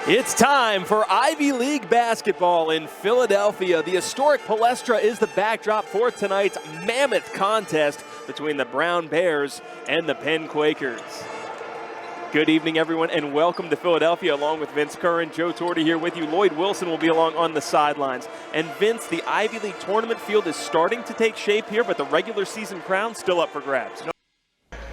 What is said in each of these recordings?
It's time for Ivy League basketball in Philadelphia. The historic Palestra is the backdrop for tonight's mammoth contest between the Brown Bears and the Penn Quakers. Good evening, everyone, and welcome to Philadelphia. Along with Vince Curran, Joe Tordy here with you. Lloyd Wilson will be along on the sidelines. And Vince, the Ivy League tournament field is starting to take shape here, but the regular season crown's still up for grabs.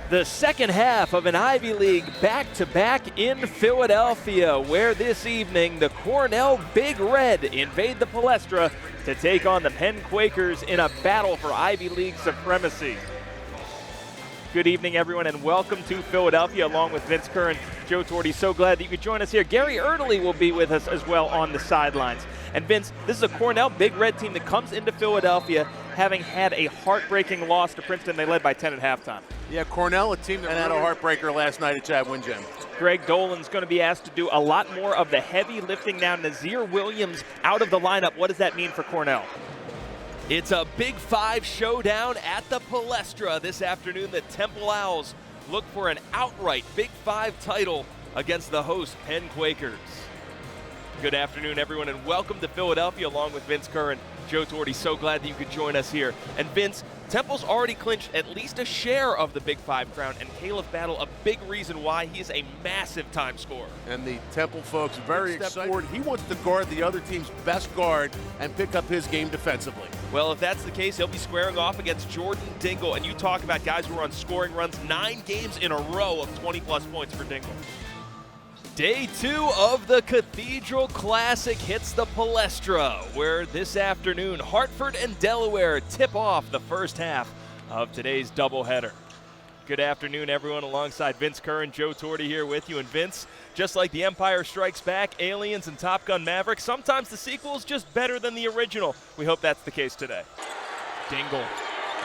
The second half of an Ivy League back-to-back in Philadelphia, where this evening the Cornell Big Red invade the Palestra to take on the Penn Quakers in a battle for Ivy League supremacy. Good evening, everyone, and welcome to Philadelphia, along with Vince Curran, Joe Tordy. So glad that you could join us here. Gary Erdely will be with us as well on the sidelines. And Vince, this is a Cornell Big Red team that comes into Philadelphia having had a heartbreaking loss to Princeton. They led by 10 at halftime. Yeah, Cornell, a team that had a heartbreaker last night at Chad Windjam. Greg Dolan's going to be asked to do a lot more of the heavy lifting now. Nazir Williams out of the lineup. What does that mean for Cornell? It's a Big Five showdown at the Palestra this afternoon. The Temple Owls look for an outright Big Five title against the host Penn Quakers. Good afternoon, everyone, and welcome to Philadelphia along with Vince Curran, Joe Tordy. So glad that you could join us here. And Vince, Temple's already clinched at least a share of the Big Five crown, and Caleb Battle, a big reason why he's a massive time scorer. And the Temple folks very excited. He wants to guard the other team's best guard and pick up his game defensively. Well, if that's the case, he'll be squaring off against Jordan Dingle. And you talk about guys who are on scoring runs, 9 games in a row of 20-plus points for Dingle. Day 2 of the Cathedral Classic hits the Palestra, where this afternoon Hartford and Delaware tip off the first half of today's doubleheader. Good afternoon, everyone. Alongside Vince Curran, Joe Tordy here with you. And Vince, just like The Empire Strikes Back, Aliens, and Top Gun Maverick, sometimes the sequel is just better than the original. We hope that's the case today. Dingle,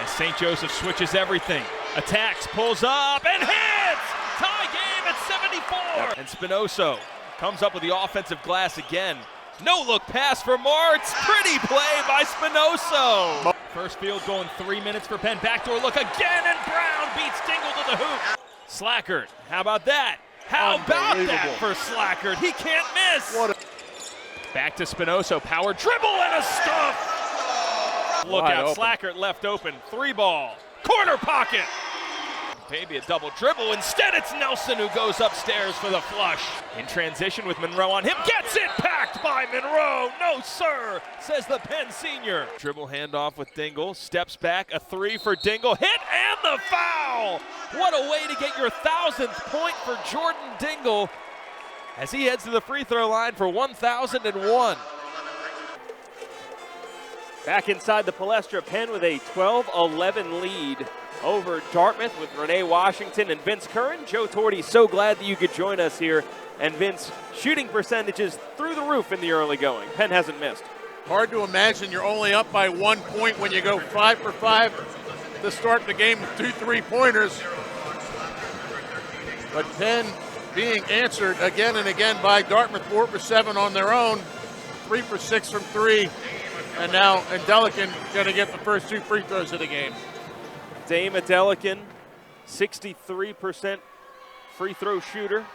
as St. Joseph switches everything, attacks, pulls up, and hits! Tie game at 74! And Spinoso comes up with the offensive glass again. No-look pass for Martz. Pretty play by Spinoso. First field goal in 3 minutes for Penn. Backdoor look again, and Brown beats Dingle to the hoop. Slackert, how about that? How about that for Slackert? He can't miss. Back to Spinoso. Power dribble and a stuff. Look out, Slackert left open. 3-ball. Corner pocket. Maybe a double dribble. Instead, it's Nelson who goes upstairs for the flush. In transition with Monroe on him. Gets it packed by Monroe. No, sir, says the Penn senior. Dribble handoff with Dingle. Steps back. A 3 for Dingle. Hit and the foul. What a way to get your 1,000th point for Jordan Dingle as he heads to the free throw line for 1,001. Back inside the Palestra, Penn with a 12-11 lead over Dartmouth with Renee Washington and Vince Curran. Joe Tordy, so glad that you could join us here. And Vince, shooting percentages through the roof in the early going. Penn hasn't missed. Hard to imagine you're only up by 1 point when you go 5 for 5 to start the game with 2 3-pointers. But Penn being answered again and again by Dartmouth, 4 for 7 on their own, 3 for 6 from 3. And now Indelican going to get the first 2 free throws of the game. Dame Indelican, 63% free throw shooter. And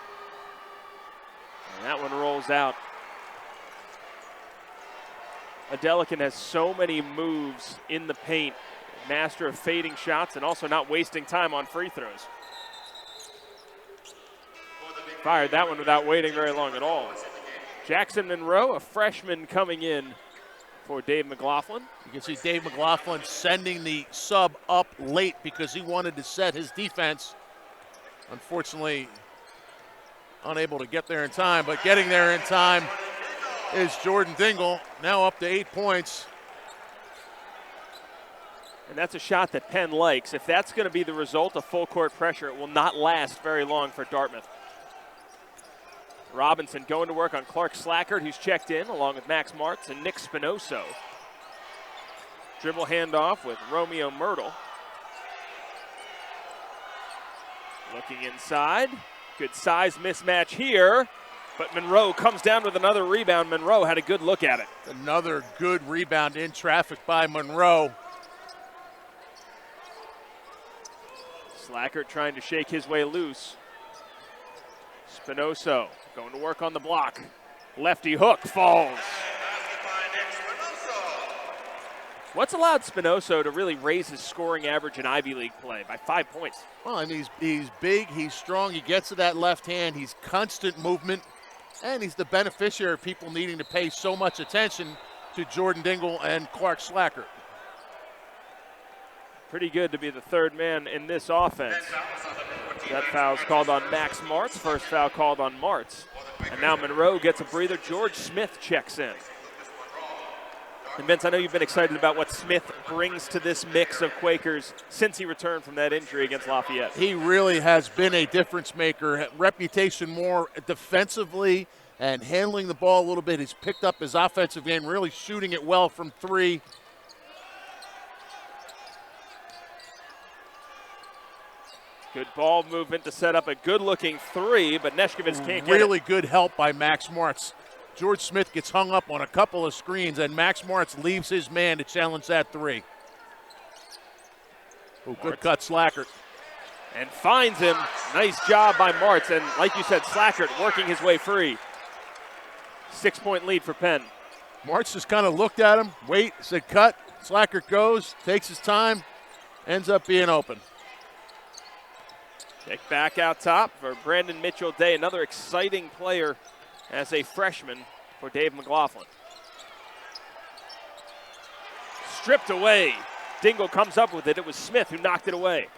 that one rolls out. Indelican has so many moves in the paint, master of fading shots and also not wasting time on free throws. Fired that one without waiting very long at all. Jackson Monroe, a freshman coming in for Dave McLaughlin. You can see Dave McLaughlin sending the sub up late because he wanted to set his defense. Unfortunately, unable to get there in time, but getting there in time is Jordan Dingle, now up to 8 points. And that's a shot that Penn likes. If that's going to be the result of full court pressure, it will not last very long for Dartmouth. Robinson going to work on Clark Slackert, who's checked in, along with Max Martz and Nick Spinoso. Dribble handoff with Romeo Myrtle. Looking inside. Good size mismatch here, but Monroe comes down with another rebound. Monroe had a good look at it. Another good rebound in traffic by Monroe. Slackert trying to shake his way loose. Spinoso going to work on the block. Lefty hook falls. What's allowed Spinoso to really raise his scoring average in Ivy League play by 5 points? Well, I mean, he's big, he's strong, he gets to that left hand, he's constant movement, and he's the beneficiary of people needing to pay so much attention to Jordan Dingle and Clark Slacker. Pretty good to be the third man in this offense. That foul's called on Max Martz, first foul called on Martz. And now Monroe gets a breather. George Smith checks in. And Vince, I know you've been excited about what Smith brings to this mix of Quakers since he returned from that injury against Lafayette. He really has been a difference maker. Reputation more defensively and handling the ball a little bit. He's picked up his offensive game, really shooting it well from three. Good ball movement to set up a good-looking three, but Neshkovich can't get it. Really good help by Max Martz. George Smith gets hung up on a couple of screens, and Max Martz leaves his man to challenge that three. Oh, good cut, Slackert. And finds him. Nice job by Martz. And like you said, Slackert working his way free. 6-point lead for Penn. Martz just kind of looked at him, said cut. Slackert goes, takes his time, ends up being open. Kick back out top for Brandon Mitchell-Day, another exciting player as a freshman for Dave McLaughlin. Stripped away. Dingle comes up with it. It was Smith who knocked it away.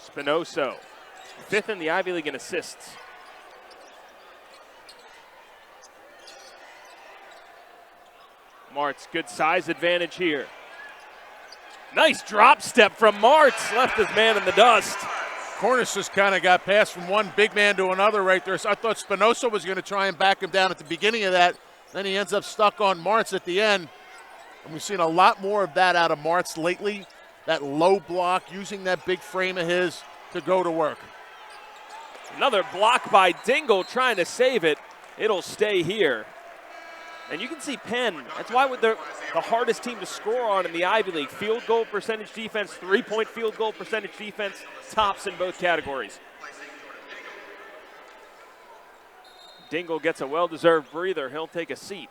Spinoso, fifth in the Ivy League in assists. Martz, good size advantage here. Nice drop step from Martz. Left his man in the dust. Cornish just kind of got passed from one big man to another right there. So I thought Spinoso was going to try and back him down at the beginning of that. Then he ends up stuck on Martz at the end. And we've seen a lot more of that out of Martz lately. That low block, using that big frame of his to go to work. Another block by Dingle trying to save it. It'll stay here. And you can see Penn, that's why they're the hardest team to score on in the Ivy League. Field goal percentage defense, three-point field goal percentage defense, tops in both categories. Dingle gets a well-deserved breather. He'll take a seat.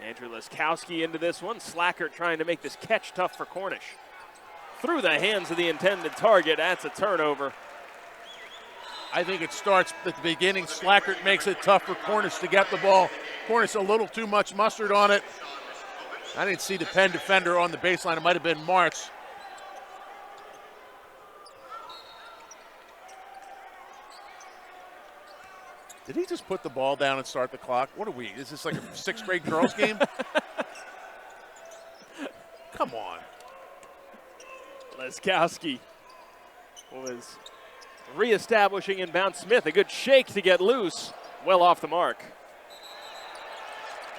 Andrew Laskowski into this one. Slacker trying to make this catch tough for Cornish. Through the hands of the intended target. That's a turnover. I think it starts at the beginning. Slackert makes it tough for Cornish to get the ball. Cornish a little too much mustard on it. I didn't see the Penn defender on the baseline. It might have been Martz. Did he just put the ball down and start the clock? What are we? Is this like a sixth grade girls game? Come on. Laskowski was reestablishing inbound. Smith, a good shake to get loose. Well off the mark.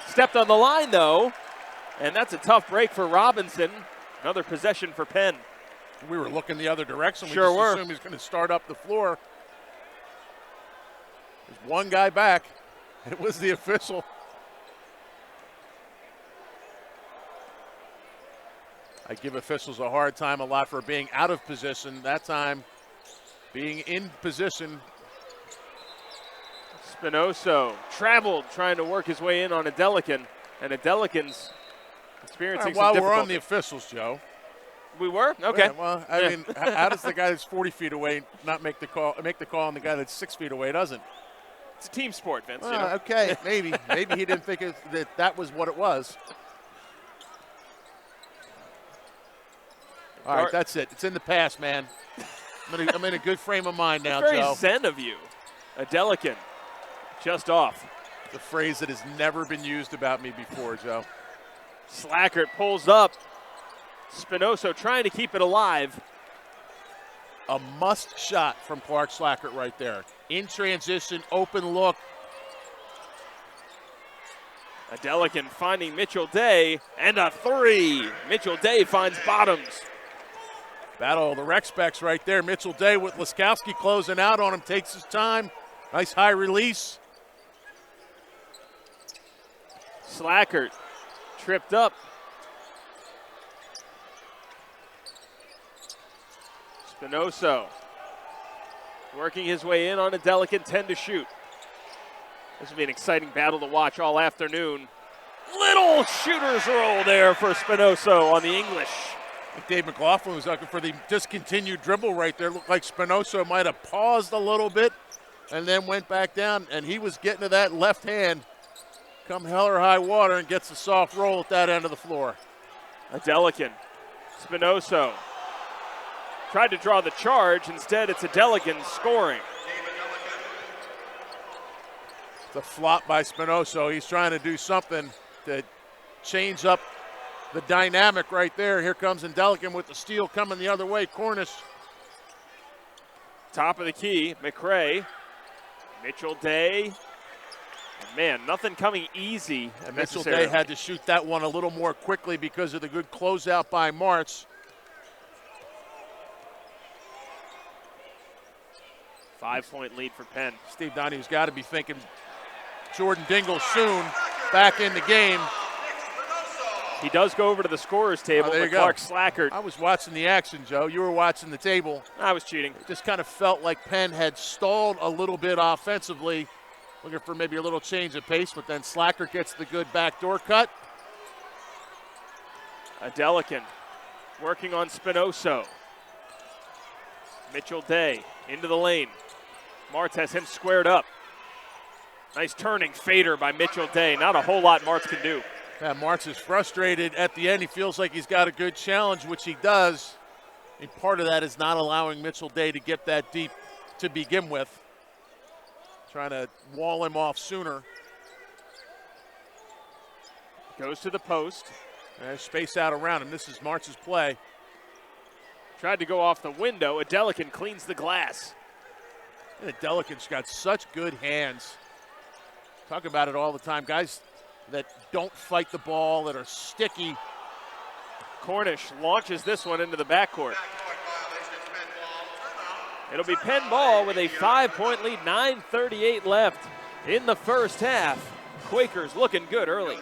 Stepped on the line, though, and that's a tough break for Robinson. Another possession for Penn. We were looking the other direction. Sure we just assumed he was going to start up the floor. There's one guy back. It was the official. I give officials a hard time a lot for being out of position. That time, being in position. Spinoso traveled, trying to work his way in on Adelican, and Adelican's experiencing some while difficulty. we're on the officials, Joe. We were? Okay. Yeah, well, I mean, how does the guy that's 40 feet away not make the call, and the guy that's 6 feet away doesn't? It's a team sport, Vince. Okay, maybe. Maybe he didn't think that was what it was. All right, that's it. It's in the past, man. I'm in a good frame of mind now, very Joe. zen of you. Adelican, just off. The phrase that has never been used about me before, Joe. Slackert pulls up. Spinoso trying to keep it alive. A must shot from Clark Slackert right there. In transition, open look. Adelican finding Mitchell-Day, and a three. Mitchell-Day finds Bottoms. Battle of the rec specs right there. Mitchell-Day with Laskowski closing out on him. Takes his time. Nice high release. Slackert tripped up. Spinoso working his way in on a delicate 10 to shoot. This will be an exciting battle to watch all afternoon. Little shooter's roll there for Spinoso on the English. Dave McLaughlin was looking for the discontinued dribble right there. Looked like Spinoso might have paused a little bit and then went back down, and he was getting to that left hand come hell or high water and gets a soft roll at that end of the floor. Adelican, Spinoso tried to draw the charge. Instead, it's Adelican scoring. It's a flop by Spinoso. He's trying to do something to change up the dynamic right there. Here comes Adelican with the steal coming the other way. Cornish. Top of the key, McRae, Mitchell Day. And man, nothing coming easy. Mitchell Day had to shoot that one a little more quickly because of the good closeout by Martz. 5-point lead for Penn. Steve Donahue's got to be thinking Jordan Dingle soon back in the game. He does go over to the scorer's table, but Clark Slackert. I was watching the action, Joe. You were watching the table. I was cheating. It just kind of felt like Penn had stalled a little bit offensively, looking for maybe a little change of pace, but then Slackert gets the good backdoor cut. Adelican working on Spinoso. Mitchell Day into the lane. Martz has him squared up. Nice turning fader by Mitchell Day. Not a whole lot Martz can do. Yeah, Martz is frustrated at the end. He feels like he's got a good challenge, which he does. And part of that is not allowing Mitchell Day to get that deep to begin with. Trying to wall him off sooner. Goes to the post. There's space out around him. This is Martz's play. Tried to go off the window. Adelican cleans the glass. And Adelican's got such good hands. Talk about it all the time. Guys that don't fight the ball, that are sticky. Cornish launches this one into the backcourt. It'll be Penn ball with a 5-point lead, 9:38 left in the first half. Quakers looking good early.